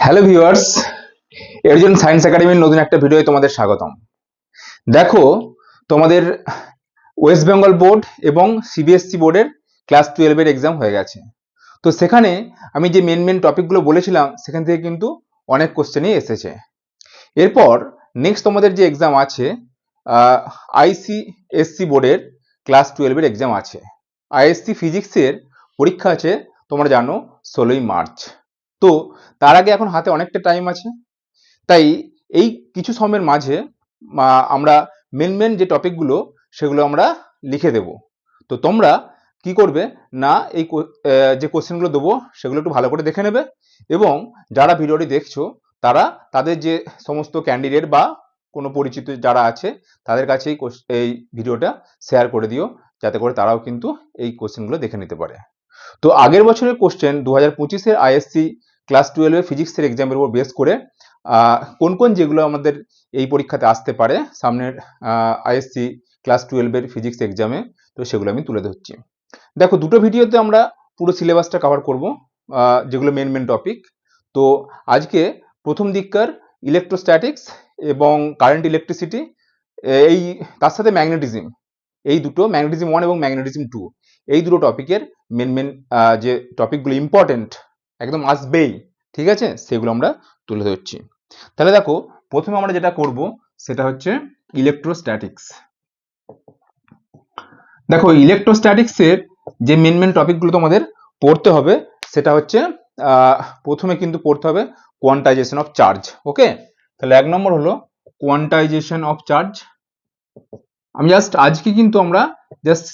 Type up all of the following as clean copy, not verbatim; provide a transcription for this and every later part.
Hello viewers, এরজন science একাডেমির নতুন একটা ভিডিওয় তোমাদের স্বাগতম। দেখো, তোমাদের ওয়েস্ট বেঙ্গল বোর্ড এবং সিবিএসসি বোর্ডের ক্লাস 12 এর এক্সাম হয়ে গেছে। তো সেখানে আমি যে মেন টপিকগুলো বলেছিলাম সেখান থেকে কিন্তু অনেক কোশ্চেনই এসেছে। এরপর নেক্সট তোমাদের যে এক্সাম আছে, আইসিএসসি বোর্ডের ক্লাস 12 এর এক্সাম আছে। আইএসসি ফিজিক্সের পরীক্ষা আছে, তোমরা জানো 16ই মার্চ। তো তার আগে এখন হাতে অনেকটা টাইম আছে, তাই এই কিছু সময়ের মাঝে আমরা মেন যে টপিকগুলো সেগুলো আমরা লিখে দেব। তো তোমরা কি করবে না, এই যে কোশ্চেনগুলো দেবো সেগুলো একটু ভালো করে দেখে নেবে, এবং যারা ভিডিওটি দেখছো তারা তাদের যে সমস্ত ক্যান্ডিডেট বা কোনো পরিচিত যারা আছে তাদের কাছে এই ভিডিওটা শেয়ার করে দিও, যাতে করে তারাও কিন্তু এই কোশ্চেনগুলো দেখে নিতে পারে। তো আগের বছরের কোশ্চেন 2025-এর আইএসসি ক্লাস 12 ফিজিক্সের এক্সামের উপর বেস করে কোন কোন যেগুলো আমাদের এই পরীক্ষাতে আসতে পারে সামনের আইএসসি ক্লাস 12-এর ফিজিক্স এক্সামে, তো সেগুলো আমি তুলে ধরছি। দেখো, দুটো ভিডিওতে আমরা পুরো সিলেবাসটা কভার করব, যেগুলো মেন টপিক। তো আজকে প্রথম দিককার ইলেকট্রোস্ট্যাটিক্স এবং কারেন্ট ইলেকট্রিসিটি, এই তার সাথে ম্যাগনেটিজম, এই দুটো ম্যাগনেটিজম 1 এবং ম্যাগনেটিজম 2, এই দুটো টপিকের মেন যে টপিকগুলো ইম্পর্টেন্ট একদম আসবেই, ঠিক আছে, সেগুলো আমরা তুলে ধরছি। তাহলে দেখো, প্রথমে আমরা যেটা করব সেটা হচ্ছে ইলেকট্রোস্ট্যাটিক্স। দেখো, ইলেকট্রোস্ট্যাটিক্সের যে মেন টপিকগুলো তোমাদের পড়তে হবে সেটা হচ্ছে প্রথমে কিন্তু পড়তে হবে কোয়ান্টাইজেশন অফ চার্জ। ওকে, তাহলে 1 নম্বর হলো কোয়ান্টাইজেশন অফ চার্জ। আমি আজকে কিন্তু আমরা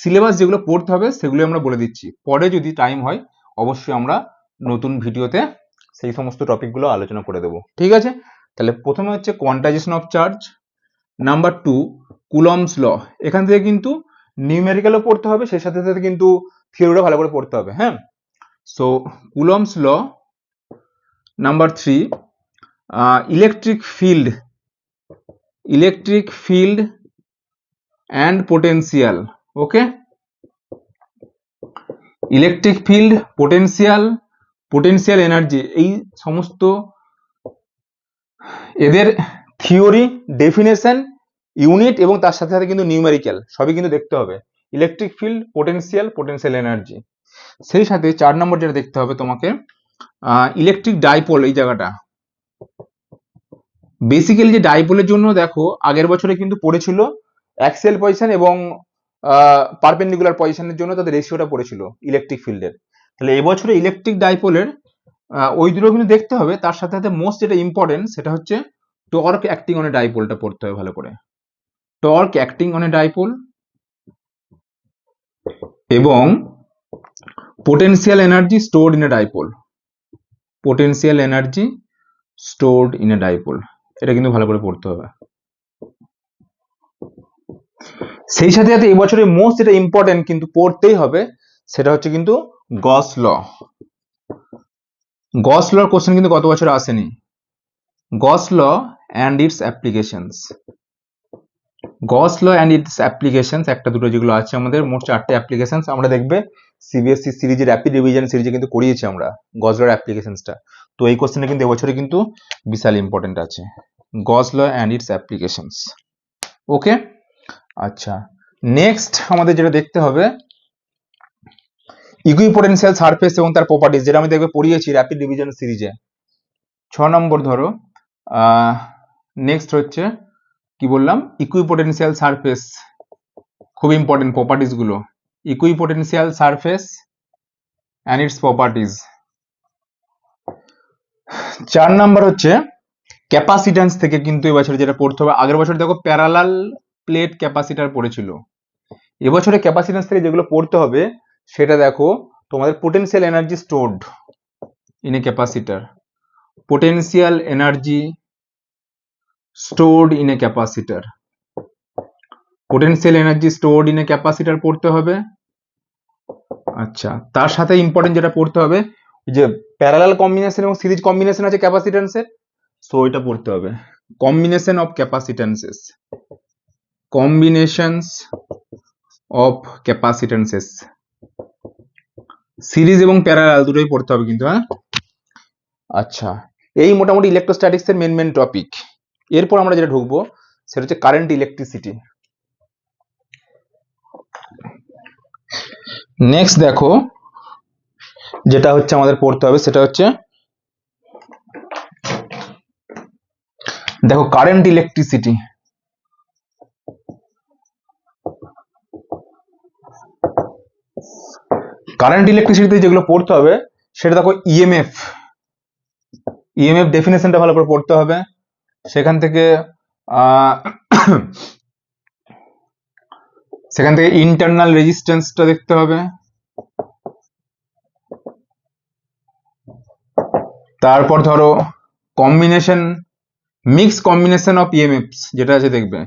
সিলেবাস যেগুলো পড়তে হবে সেগুলো আমরা বলে দিচ্ছি, পরে যদি টাইম হয় অবশ্যই আমরা নতুন ভিডিওতে সেই সমস্ত টপিকগুলো আলোচনা করে দেবো, ঠিক আছে। তাহলে প্রথমে হচ্ছে quantization of charge. Number 2 Coulomb's law. এখান থেকে কিন্তু নিউমেরিক্যালও পড়তে হবে, সেই সাথে সাথে কিন্তু থিওরিও ভালো করে পড়তে হবে। হ্যাঁ, so Coulomb's law. Number 3 electric field and potential. Okay, electric field, potential energy, এই সমস্ত এদের থিওরি, ডেফিনেশন, ইউনিট এবং তার সাথে সাথে কিন্তু নিউমেরিক্যাল সবই কিন্তু দেখতে হবে। Electric field, potential energy. সেই সাথে 4 নম্বর যেটা দেখতে হবে তোমাকে, ইলেকট্রিক ডাইপোল। এই জায়গাটা বেসিক্যালি যে ডাইপোলের জন্য দেখো আগের বছরে কিন্তু পড়েছিল অ্যাক্সিয়াল পজিশন এবং পারপেন্ডিকুলার পজিশনের জন্য তাদের রেশিওটা পড়েছিল ইলেকট্রিক ফিল্ডের। তাহলে এবছরে ইলেকট্রিক ডাইপোলের ওই দুটো কিন্তু দেখতে হবে, তার সাথে সাথে মোস্ট যেটা ইম্পর্টেন্ট সেটা হচ্ছে টর্ক অ্যাক্টিং অন এ ডাইপোলটা পড়তে হবে ভালো করে। Torque acting on a dipole এবং potential energy stored in a dipole. এটা কিন্তু ভালো করে পড়তে হবে। সেই সাথে সাথে এবছরে মোস্ট যেটা ইম্পর্টেন্ট কিন্তু পড়তেই হবে সেটা হচ্ছে কিন্তু গস ল। গস লর কোশ্চেন কিন্তু গত বছর আসেনি। গস ল অ্যান্ড ইটস অ্যাপ্লিকেশনস। একটা দুটো যেগুলো আছে আমাদের, মোট 4টে অ্যাপ্লিকেশনস আমরা দেখবে সিবিএসসি সিরিজের র্যাপিড রিভিশন সিরিজে কিন্তু করিয়েছি আমরা গস লর অ্যাপ্লিকেশনসটা। তো এই কোশ্চেনটা কিন্তু এবছরে কিন্তু বিশাল ইম্পর্টেন্ট আছে, গস ল অ্যান্ড ইটস অ্যাপ্লিকেশনস। ওকে, আচ্ছা, নেক্সট আমাদের যেটা দেখতে হবে ইকুইপোটেনশিয়াল সারফেস এবং তার প্রপার্টিজ, যেটা আমি দেখবে পড়িয়েছি র্যাপিড রিভিশন সিরিজে। 6 নম্বর ধরো, নেক্সট হচ্ছে কি বললাম, ইকুইপোটেনশিয়াল সারফেস, খুব ইম্পর্টেন্ট প্রপার্টিজ গুলো, equipotential surface and it's properties. 4 নম্বর হচ্ছে ক্যাপাসিট্যান্স থেকে কিন্তু এবছরে যেটা পড়তে হবে, আগের বছর দেখো প্যারালাল প্লেট ক্যাপাসিটার পড়েছিল, এবছরে ক্যাপাসিট্যান্স থেকে যেগুলো পড়তে হবে সেটা দেখো তোমাদের potential energy stored in A capacitor, potential energy stored in A capacitor, potential energy stored in A capacitor পড়তে হবে। আচ্ছা, তার সাথে ইম্পর্টেন্ট যেটা পড়তে হবে যে প্যারালাল কম্বিনেশন এবং সিরিজ কম্বিনেশন আছে ক্যাপাসিট্যান্সের, সো এটা পড়তে হবে, কম্বিনেশন অফ ক্যাপাসিট্যান্সেস, সিরিজ এবং প্যারালাল দুটোই পড়তে হবে কিন্তু। হ্যাঁ, আচ্ছা, এই মোটামুটি ইলেকট্রোস্ট্যাটিক্স এর মেন টপিক। এরপর আমরা যেটা ঢুকবো সেটা হচ্ছে কারেন্ট ইলেকট্রিসিটি। নেক্সট দেখো যেটা হচ্ছে আমাদের পড়তে হবে সেটা হচ্ছে দেখো কারেন্ট ইলেকট্রিসিটি। কারেন্ট ইলেকট্রিসিটিতে যেগুলো পড়তে হবে সেটা দেখো ইএমএফ। ইএমএফ ডেফিনেশনটা ভালো করে পড়তে হবে। সেখান থেকে ইন্টারনাল রেজিস্ট্যান্সটা দেখতে হবে। তারপর ধরো কম্বিনেশন, মিক্সড কম্বিনেশন অফ ইএমএফস যেটা আছে দেখবে,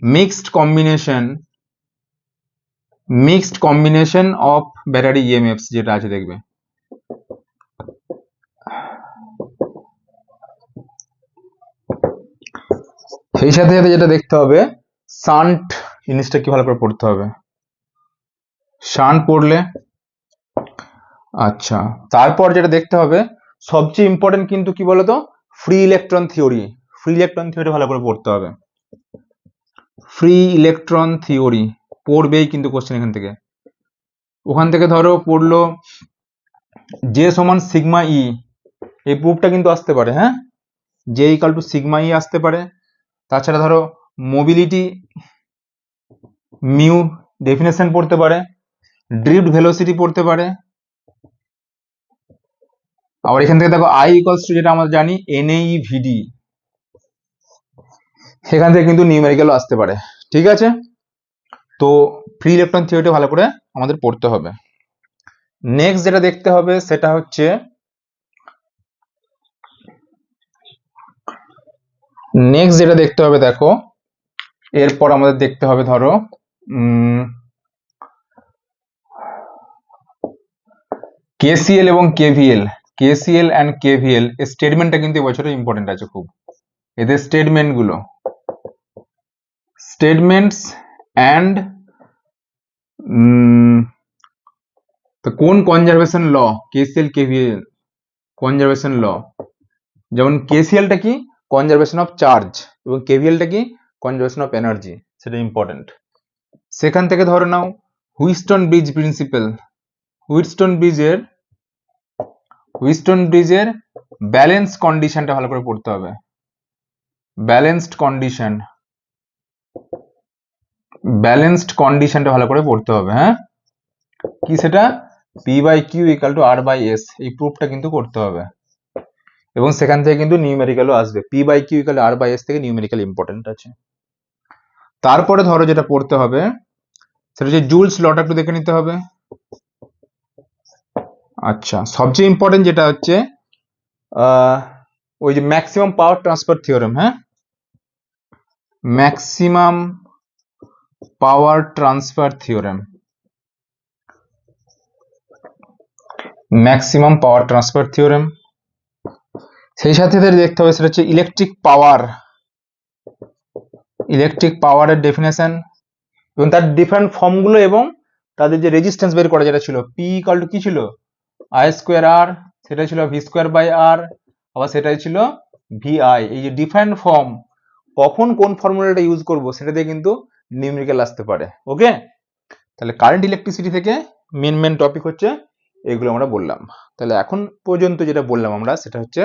মিক্সড কম্বিনেশন অফ ব্যাটারি ইএমএফস যেটা আছে দেখবে। সেই সাথে সাথে যেটা দেখতে হবে শান্ট জিনিসটা কি ভালো করে পড়তে হবে। শান্ট পড়লে আচ্ছা, তারপর যেটা দেখতে হবে সবচেয়ে ইম্পর্টেন্ট কিন্তু কি বলতো, free electron theory. Free electron theory ভালো করে পড়তে হবে। ফ্রি ইলেকট্রন থিওরি পড়বেই কিন্তু কোশ্চেন এখান থেকে। ওখান থেকে ধরো পড়লো জে সমান সিগমা ই, এই প্রুফটা কিন্তু আসতে পারে। হ্যাঁ, জে ইকাল টু সিগমা ই আসতে পারে। তাছাড়া ধরো মোবিলিটি মিউ ডেফিনেশন পড়তে পারে, ড্রিফট ভেলোসিটি পড়তে পারে। আবার এখান থেকে দেখো আই ইকুয়ালস টু যেটা আমরা জানি এনএইভিডি, সেখান থেকে কিন্তু নিউমেরিক্যালও আসতে পারে। ঠিক আছে, তো ফ্রি ইলেকট্রন থিওরিটা ভালো করে আমাদের পড়তে হবে। নেক্সট যেটা দেখতে হবে সেটা হচ্ছে দেখো এরপর আমাদের দেখতে হবে ধরো কেসিএল এবং কেভিএল। কেসিএল অ্যান্ড কেভিএল এর স্টেটমেন্টটা কিন্তু এবছরে ইম্পর্টেন্ট আছে খুব। এদের স্টেটমেন্টস অ্যান্ড কোন কনজারভেশন ল, কেসিএল কেভিএল কনজারভেশন ল। যেমন কেসিএলটা কি, কনজারভেশন অফ চার্জ, এবং কেভিএলটা কি, কনজারভেশন অফ এনার্জি, সেটা ইম্পর্টেন্ট। সেখান থেকে ধরে নাও হুইটস্টোন ব্রিজ প্রিন্সিপাল। হুইটস্টোন ব্রিজের ব্যালেন্স কন্ডিশনটা ভালো করে পড়তে হবে। ব্যালেন্সড কন্ডিশনটা ভালো করে পড়তে হবে। হ্যাঁ, কি সেটা, P by Q equal to R by S, এই প্রুফটা কিন্তু করতে হবে। এবং সেখান থেকে কিন্তু নিউমেরিক্যালও আসবে। P by Q equal R by S থেকে নিউমেরিক্যাল ইম্পর্টেন্ট আছে। তারপরে ধরো যেটা পড়তে হবে সেটা হচ্ছে জুলস লটা একটু দেখে নিতে হবে। আচ্ছা, সবচেয়ে ইম্পর্টেন্ট যেটা হচ্ছে ওই যে ম্যাক্সিমাম পাওয়ার ট্রান্সফার থিওরেম। হ্যাঁ, ম্যাক্সিমাম পাওয়ার ট্রান্সফার থিওরেম, সেই সাথে দেখতে হবে সেটা হচ্ছে ইলেকট্রিক পাওয়ারের ডেফিনেশন এবং তার ডিফারেন্ট ফর্মগুলো এবং তাদের যে রেজিস্ট্যান্স বের করা যেটা ছিল, পি ইকাল টু কি ছিল, আই স্কোয়ার আর, সেটা ছিল ভি স্কোয়ার বাই আর, আবার সেটাই ছিল ভিআই। এই যে ডিফারেন্ট ফর্ম, কখন কোন ফর্মুলাটা ইউজ করব সেটা দিয়ে কিন্তু নিউমেরিক্যাল আসতে পারে। ওকে, তাহলে কারেন্ট ইলেকট্রিসিটি থেকে মেন টপিক হচ্ছে এগুলো আমরা বললাম। তাহলে এখন পর্যন্ত যেটা বললাম আমরা সেটা হচ্ছে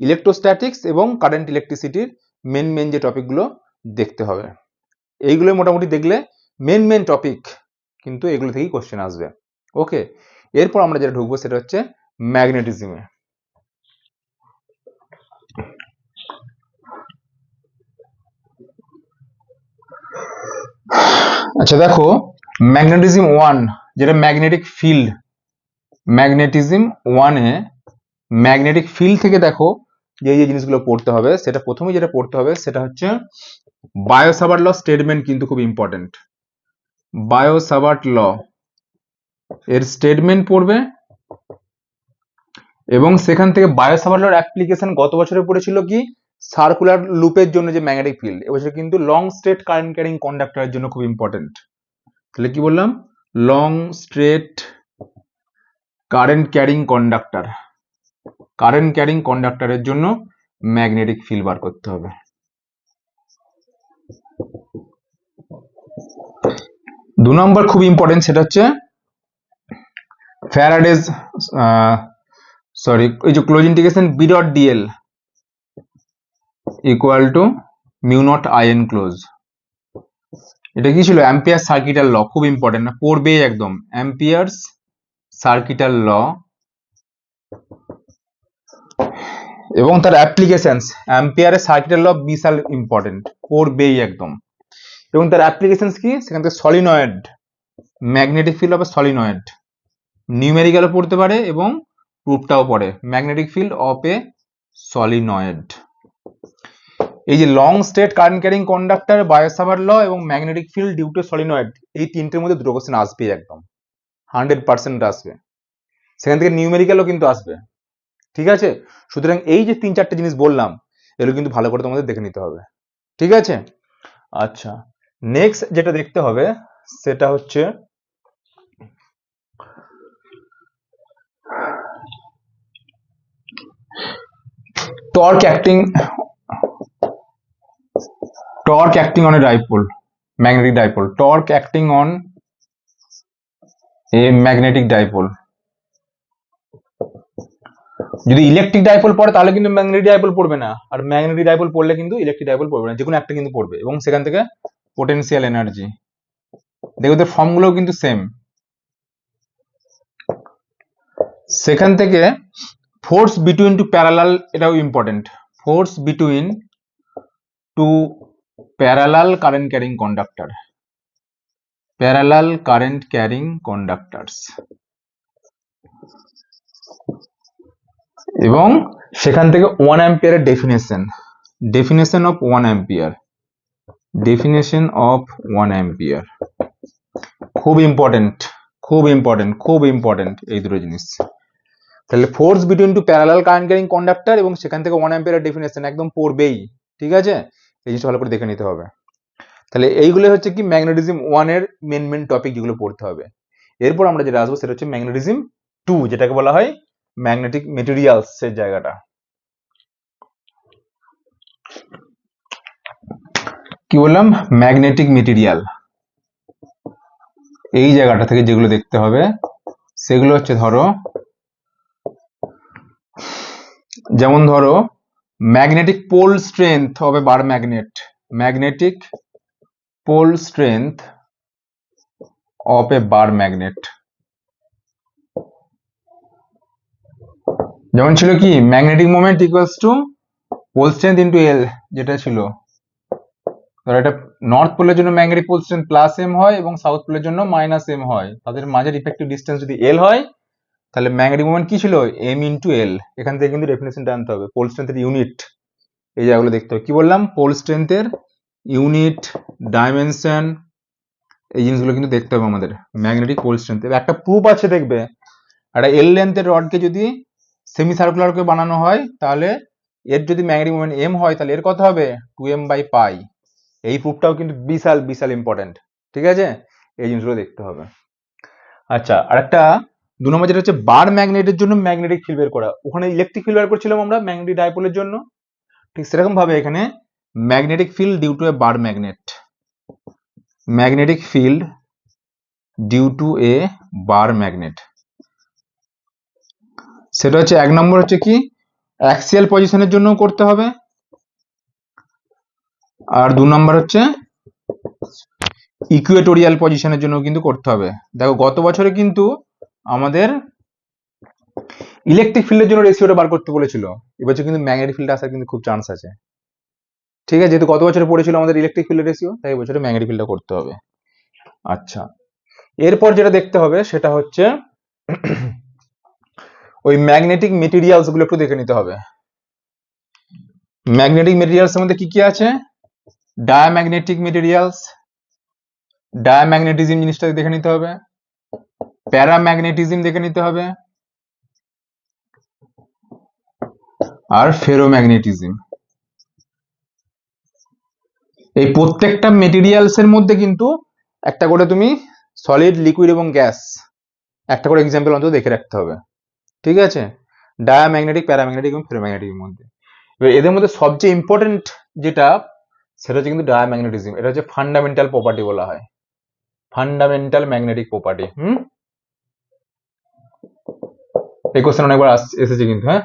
ইলেকট্রোস্ট্যাটিক্স এবং কারেন্ট ইলেকট্রিসিটির মেন যে টপিকগুলো দেখতে হবে। এইগুলো মোটামুটি দেখলে মেন টপিক, কিন্তু এগুলো থেকেই কোশ্চেন আসবে। ওকে, এরপর আমরা যেটা ঢুকবো সেটা হচ্ছে ম্যাগনেটিজমে। আচ্ছা দেখো, ম্যাগনেটিজম 1 যেটা ম্যাগনেটিক ফিল্ড, ম্যাগনেটিজম 1 এ ম্যাগনেটিক ফিল্ড থেকে দেখো যে জিনিসগুলো পড়তে হবে, সেটা প্রথমে যেটা পড়তে হবে সেটা হচ্ছে বায়ো-সাভার্ট ল স্টেটমেন্ট, কিন্তু খুব ইম্পর্টেন্ট। বায়ো-সাভার্ট ল এর স্টেটমেন্ট পড়বে এবং সেখান থেকে বায়ো-সাভার্ট লর অ্যাপ্লিকেশন গত বছরে পড়েছিল কি, সার্কুলার লুপের জন্য যে ম্যাগনেটিক ফিল্ড, এবছর কিন্তু লং স্ট্রেট কারেন্ট ক্যারিং কন্ডাক্টরের জন্য খুব ইম্পর্টেন্ট। তাহলে কি বললাম, long straight current carrying conductor. Current carrying কন্ডাক্টরের জন্য ম্যাগনেটিক ফিল্ড বার করতে হবে। দু নম্বর খুব ইম্পর্টেন্ট, সেটা হচ্ছে ফ্যারাডেজ এই যে close integration B dot dl equal to mu naught I enclosed. এটা কি ছিল? অ্যাম্পিয়ার সার্কিটাল ল, খুব ইম্পর্টেন্ট, না পড়বে একদম। অ্যাম্পিয়ার্স সার্কিটাল ল এবং তার অ্যাপ্লিকেশনস। অ্যাম্পিয়ারের সার্কিটাল ল বিশাল ইম্পর্টেন্ট, পড়বেই একদম। এবং তার অ্যাপ্লিকেশনস কি? সেখান থেকে solenoid, magnetic field of a solenoid, নিউমেরিক্যালও পড়তে পারে এবং প্রুফটাও পড়ে। Magnetic field of a solenoid. এই যে long straight current carrying conductor, Biot Savart law এবং magnetic field due to solenoid, এই তিনটের মধ্যে দুটো কোশ্চেন আসবেই একদম, 100% আসবে। সেখান থেকে নিউমেরিক্যালও কিন্তু আসবে, ঠিক আছে? সুতরাং এই যে 3-4টে জিনিস বললাম, এগুলো কিন্তু ভালো করে তোমাদের দেখে নিতে হবে, ঠিক আছে? আচ্ছা, নেক্সট যেটা দেখতে হবে সেটা হচ্ছে torque acting on a dipole, magnetic dipole, torque acting on a magnetic dipole। যদি ইলেকট্রিক ডাইপোল পড়ে তাহলে কিন্তু ম্যাগনেটিক ডাইপোল পড়বে না, আর ম্যাগনেটিক ডাইপোল পড়লে কিন্তু ইলেকট্রিক ডাইপোল পড়বে না, যে কোনো একটা কিন্তু পড়বে। এবং সেখান থেকে পোটেনশিয়াল এনার্জি, দেখো ওদের ফর্মগুলো কিন্তু সেম। সেখান থেকে ফোর্স বিটুইন টু প্যারালাল, এটাও important, force between two parallel current carrying conductor, parallel current carrying conductors. এবং সেখান থেকে 1 অ্যাম্পিয়ারের definition of 1 ampere, definition of 1 ampere খুব ইম্পর্টেন্ট, খুব ইম্পর্টেন্ট, খুব ইম্পর্টেন্ট এই দুটো জিনিস। তাহলে force between two parallel current carrying conductor এবং সেখান থেকে 1 অ্যাম্পিয়ারের ডেফিনেশন একদম পড়বেই, ঠিক আছে? এই জিনিসটা ভালো করে দেখে নিতে হবে। তাহলে এইগুলো হচ্ছে কি ম্যাগনেটিজম 1 এর মেন টপিক, যেগুলো পড়তে হবে। এরপর আমরা যেটা আসবো সেটা হচ্ছে ম্যাগনেটিজম 2, যেটাকে বলা হয় ম্যাগনেটিক মেটেরিয়ালস এর জায়গাটা। কি বললাম? Magnetic material. এই জায়গাটা থেকে যেগুলো দেখতে হবে সেগুলো হচ্ছে, ধরো যেমন ধরো magnetic pole strength of a bar magnet, magnetic pole strength of a bar magnet. যেমন ছিল কি, magnetic moment equals to pole strength into L, যেটা ছিল ধরো এটা নর্থ পোলের জন্য magnetic pole strength plus M হয় এবং সাউথ পোলের জন্য মাইনাস এম হয়। তাদের মাঝের ইফেক্টিভ ডিস্টেন্স যদি এল হয় তাহলে ম্যাগনেটিক মোমেন্ট কি ছিল? M into L. এখান থেকে কিন্তু ডেফিনেশনটা আনতে হবে। পোল স্ট্রেংথের ইউনিট, এই জায়গাগুলো দেখতে হবে। কি বললাম? পোল স্ট্রেংথের ইউনিট, ডাইমেনশন, এই জিনিসগুলো কিন্তু দেখতে হবে আমাদের ম্যাগনেটিক পোল স্ট্রেংথ। একটা প্রুফ আছে, দেখবে একটা এল লেন্থের রডকে যদি সেমি সার্কুলারকে বানানো হয় তাহলে এর যদি ম্যাগনেটিক মোমেন্ট এম হয় তাহলে এর কত হবে? 2m/π। এই প্রুফটাও কিন্তু বিশাল বিশাল ইম্পর্টেন্ট, ঠিক আছে? এই জিনিসগুলো দেখতে হবে। আচ্ছা, আর একটা 2 নম্বর যেটা হচ্ছে বার ম্যাগনেটের জন্য ম্যাগনেটিক ফিল্ড বের করা। ওখানে ইলেকট্রিক ফিল্ড বের করছিলাম আমরা ম্যাগনেটিক ডাইপোলের জন্য, ঠিক সেরকম ভাবে এখানে magnetic field due to a bar magnet, magnetic field due to a bar magnet. সেটা হচ্ছে 1 নম্বর হচ্ছে কি অ্যাক্সিয়াল পজিশনের জন্য করতে হবে, আর 2 নম্বর হচ্ছে ইকুয়েটোরিয়াল পজিশনের জন্য কিন্তু করতে হবে। দেখো গত বছরে কিন্তু আমাদের ইলেকট্রিক ফিল্ডের জন্য রেশিওটা বার করতে বলেছিল, এবছর কিন্তু ম্যাগনেটিক ফিল্ড আসার কিন্তু খুব চান্স আছে, ঠিক আছে? যেহেতু গত বছরে পড়েছিল আমাদের ইলেকট্রিক ফিল্ডের রেশিও, তাই এবছরে ম্যাগনেটিক ফিল্ডটা করতে হবে। আচ্ছা, এরপর যেটা দেখতে হবে সেটা হচ্ছে ওই ম্যাগনেটিক মেটেরিয়ালস গুলো একটু দেখে নিতে হবে। ম্যাগনেটিক মেটেরিয়ালস এর মধ্যে কি কি আছে? ডায়াম্যাগনেটিক মেটেরিয়ালস, ডায়াম্যাগনেটিজম জিনিসটা দেখে নিতে হবে, প্যারাম্যাগনেটিজম দেখে নিতে হবে, আর ফেরোম্যাগনেটিজম। এই প্রত্যেকটা মেটেরিয়ালস এর মধ্যে কিন্তু একটা করে তুমি সলিড, লিকুইড এবং গ্যাস একটা করে এক্সাম্পল অন্তত দেখে রাখতে হবে, ঠিক আছে? ডায়াম্যাগনেটিক, প্যারাম্যাগনেটিক এবং ফেরোম্যাগনেটিকের মধ্যে। এবার এদের মধ্যে সবচেয়ে ইম্পর্টেন্ট যেটা সেটা হচ্ছে কিন্তু ডায়াম্যাগনেটিজম। এটা হচ্ছে ফান্ডামেন্টাল প্রপার্টি বলা হয়, ফান্ডামেন্টাল ম্যাগনেটিক প্রপার্টি। এই কোশ্চেন অনেকবার এসেছে কিন্তু, হ্যাঁ।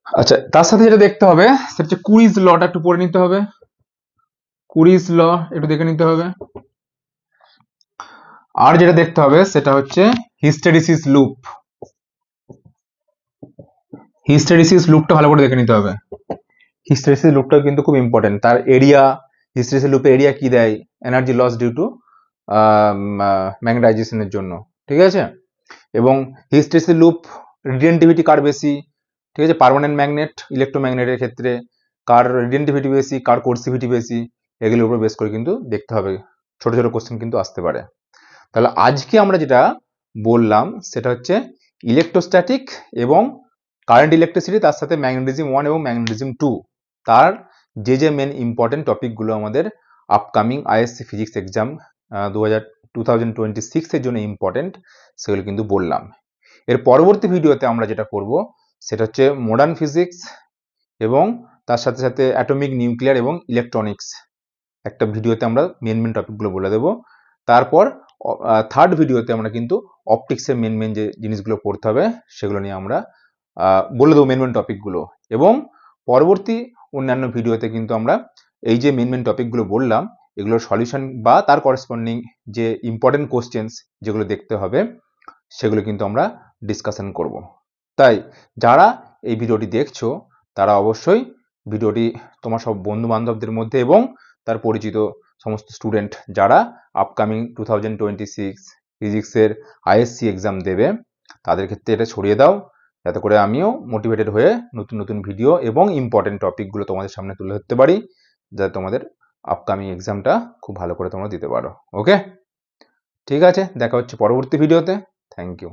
আচ্ছা, তার সাথে যেটা দেখতে হবে সেটা হচ্ছে কুরিজ লটা একটু পড়ে নিতে হবে, কুরিজ ল একটু দেখে নিতে হবে। আর যেটা দেখতে হবে সেটা হচ্ছে হিস্টেরিসিস লুপ, হিস্টেরিসিস লুপটা ভালো করে দেখে নিতে হবে। হিস্টেরিসিস লুপটা কিন্তু খুব ইম্পর্টেন্ট। তার এরিয়া, হিস্টেরিসিস লুপের এরিয়া কি দেয়? এনার্জি লস ডিউ টু ম্যাগনেটাইজেশনের জন্য, ঠিক আছে। এবং হিস্টেরিসিস লুপ রিডেন্টিভিটি কার বেশি, ঠিক আছে, পার্মানেন্ট ম্যাগনেট, ইলেকট্রোম্যাগনেটের ক্ষেত্রে কার রিডেন্টিভিটি বেশি, কার কোর্সিভিটি বেশি, এগুলোর উপর বেস করে কিন্তু দেখতে হবে। ছোট ছোট কোশ্চেন কিন্তু আসতে পারে। তাহলে আজকে আমরা যেটা বললাম সেটা হচ্ছে ইলেকট্রোস্ট্যাটিক এবং কারেন্ট ইলেকট্রিসিটি, তার সাথে ম্যাগনেটিজম 1 এবং ম্যাগনেটিজম 2, তার যে মেন ইম্পর্টেন্ট টপিকগুলো আমাদের আপকামিং আইএসসি ফিজিক্স এক্সাম 2026 এর জন্য ইম্পর্টেন্ট, সেগুলো কিন্তু বললাম। এর পরবর্তী ভিডিওতে আমরা যেটা করব সেটা হচ্ছে মডার্ন ফিজিক্স এবং তার সাথে সাথে অ্যাটমিক, নিউক্লিয়ার এবং ইলেকট্রনিক্স, একটা ভিডিওতে আমরা মেন টপিকগুলো বলে দেবো। তারপর থার্ড ভিডিওতে আমরা কিন্তু অপটিক্সের মেন যে জিনিসগুলো পড়তে হবে সেগুলো নিয়ে আমরা বলে দেবো মেন টপিকগুলো। এবং পরবর্তী অন্যান্য ভিডিওতে কিন্তু আমরা এই যে মেন টপিকগুলো বললাম এগুলোর সলিউশন বা তার করেসপন্ডিং যে ইম্পর্টেন্ট কোশ্চেন্স যেগুলো দেখতে হবে সেগুলো কিন্তু আমরা ডিসকাশন করব। তাই যারা এই ভিডিওটি দেখছো তারা অবশ্যই ভিডিওটি তোমার সব বন্ধু বান্ধবদের মধ্যে এবং তার পরিচিত সমস্ত স্টুডেন্ট যারা আপকামিং 2026 ফিজিক্সের আইএসসি এক্সাম দেবে তাদের ক্ষেত্রে এটা ছড়িয়ে দাও, যাতে করে আমিও মোটিভেটেড হয়ে নতুন নতুন ভিডিও এবং ইম্পর্টেন্ট টপিকগুলো তোমাদের সামনে তুলে ধরতে পারি, যাতে তোমাদের আপকামিং এক্সামটা খুব ভালো করে তোমরা দিতে পারো। ওকে, ঠিক আছে, দেখা হচ্ছে পরবর্তী ভিডিওতে। Thank you.